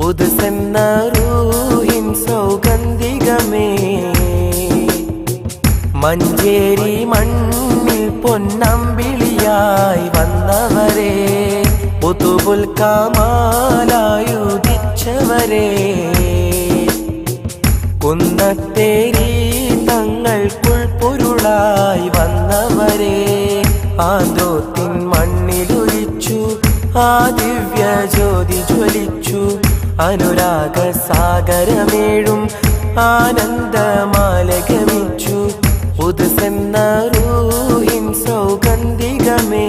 പുതുസെന്ന റൂഹിൻ സൗഗന്ധികമേ മഞ്ചേരി മണ്ണിൽ പൊന്നമ്പിളിയായി വന്നവരെ പുതുബുൽ കമാലായുദിച്ചവരെ കുന്നത്തേരി തങ്ങൾക്കുൾ പൊരുളായി വന്നവരെ ആദോത്തിൻ മണ്ണിലൊലിച്ചു ആ ദിവ്യ ജ്യോതി ജ്വലിച്ചു അനുരാഗ സാഗരമേഴും ആനന്ദമാലഗമിച്ചു പുതുസെന്ന റൂഹിൻ സൗഗന്ധികമേ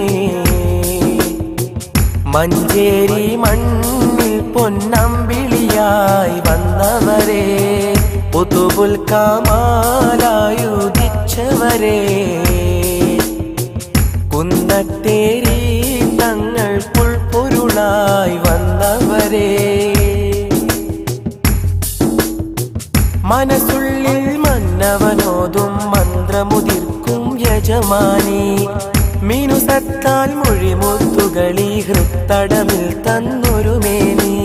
മഞ്ചേരി മണ്ണിൽ പൊന്നമ്പിളിയായി വന്നവരെ പുതുബുൽ കമാലായുദിച്ചവരെ കുന്നത്തേരി തങ്ങൾക്കുൾ പൊരുളായി വന്നവരെ മനസ്സുള്ളിൽ മന്നവനോതും മന്ത്രമുതിർക്കും യജമാനി മീനുസത്താൽ മൊഴിമുത്തുകളി ഹൃത്തടമിൽ തന്നൊരു മേനി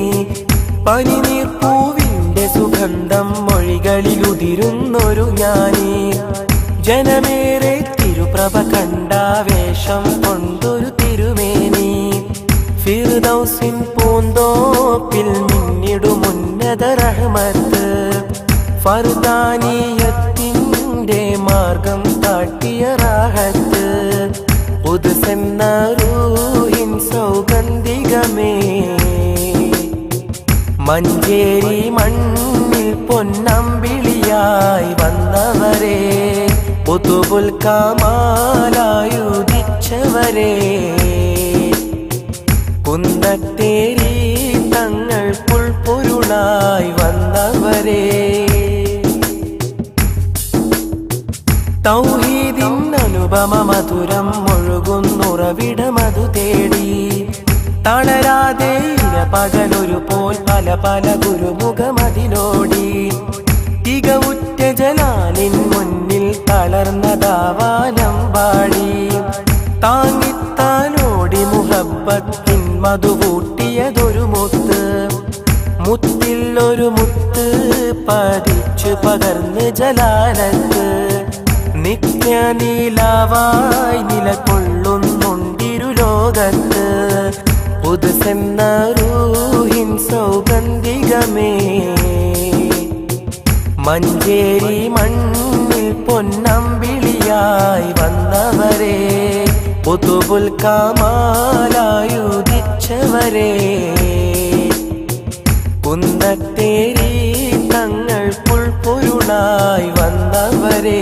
പനിനീർപ്പൂവിന്റെ സുഗന്ധം മൊഴികളിലുതിരുന്നൊരു ജ്ഞാനി ജനമേറെ തിരുപ്രഭ കണ്ടാവേശം കൊണ്ടൊരു തിരുമേനി ഫിർദൗസിൻ പൂന്തോപ്പിൽ മിന്നിടുമുന്നത റഹ്മത്ത് ഫർദാനിയത്തിന്റെ മാർഗം കാട്ടിയ റാഹത്ത് പുതുസെന്ന റൂഹിൻ സൗഗന്ധികമേ മഞ്ചേരി മണ്ണിൽ പൊന്നമ്പിളിയായി വന്നവരെ പുതുബുൽ കമാലായുദിച്ചവരെ കുന്നത്തേരി തങ്ങൾക്കുൾ പൊരുളായി വന്നവരെ തൗഹീദിൻ അനുപമ മധുരം ഒഴുകുന്നുറവിടമതു തേടി തളരാതെ പകലൊരു പോൽ പല പല ഗുരുമുഖമതിലോടി തികവുറ്റ ജലാലിൻ മുന്നിൽ തളർന്നതാവാനം പാടി താങ്ങിത്താലോടി മുഹബ്ബത്തിൻ മധുകൂട്ടിയതൊരു മുത്ത് മുത്തിൽ ഒരു മുത്ത് പതിച്ചു പകർന്ന് ജലാലത്ത് നിത്യനീലാവായി നിലകൊള്ളുന്നുണ്ടിരു ലോകത്ത് പുതുസെന്ന റൂഹിൻ സൗഗന്ധികമേ മഞ്ചേരി മണ്ണിൽ പൊന്നമ്പിളിയായി വന്നവരെ പുതുബുൽ കമാലായുദിച്ചവരെ കുന്നത്തേരി തങ്ങൾക്കുൾ പൊരുളായി വന്നവരെ